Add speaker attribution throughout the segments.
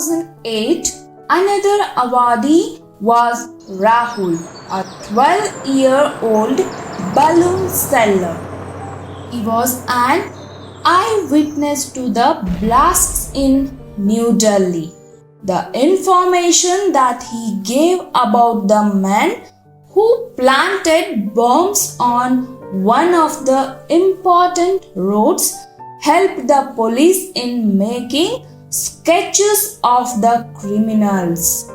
Speaker 1: 2008, another awardee was Rahul, a 12-year-old balloon seller. He was an eyewitness to the blasts in New Delhi. The information that he gave about the men who planted bombs on one of the important roads helped the police in making sketches of the criminals.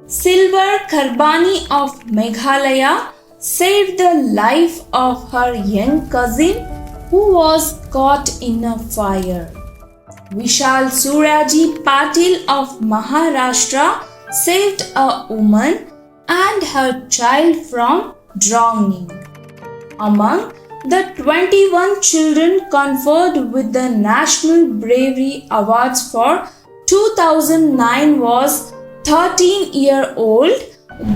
Speaker 1: Silver Karbani of Meghalaya saved the life of her young cousin who was caught in a fire. Vishal Suraji Patil of Maharashtra saved a woman and her child from drowning. Among the 21 children conferred with the National Bravery Awards for 2009 was 13-year-old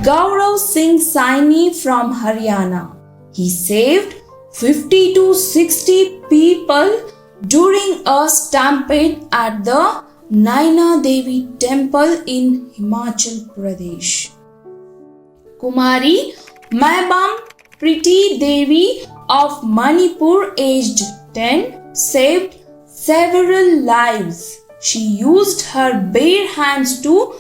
Speaker 1: Gaurav Singh Saini from Haryana. He saved 50 to 60 people during a stampede at the Naina Devi temple in Himachal Pradesh. Kumari Maibam Priti Devi of Manipur, aged 10, saved several lives. She used her bare hands to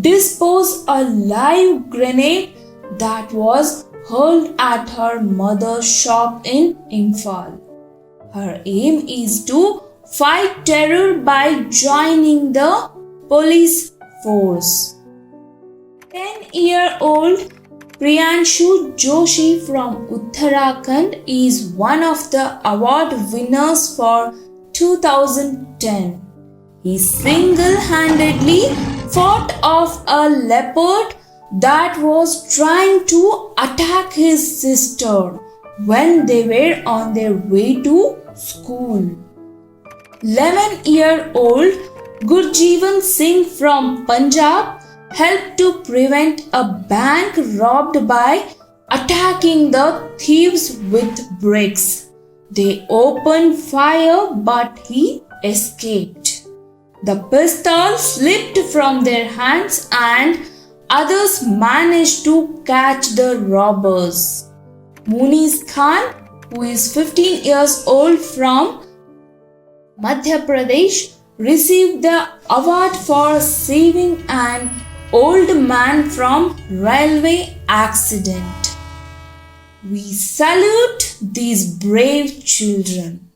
Speaker 1: dispose a live grenade that was hurled at her mother's shop in Imphal. Her aim is to fight terror by joining the police force. 10-year-old Priyanshu Joshi from Uttarakhand is one of the award winners for 2010. He single-handedly fought off a leopard that was trying to attack his sister when they were on their way to school. 11-year-old Gurjivan Singh from Punjab helped to prevent a bank robbed by attacking the thieves with bricks. They opened fire but he escaped. The pistol slipped from their hands and others managed to catch the robbers. Muniz Khan, who is 15 years old from Madhya Pradesh, received the award for saving an old man from railway accident. We salute these brave children.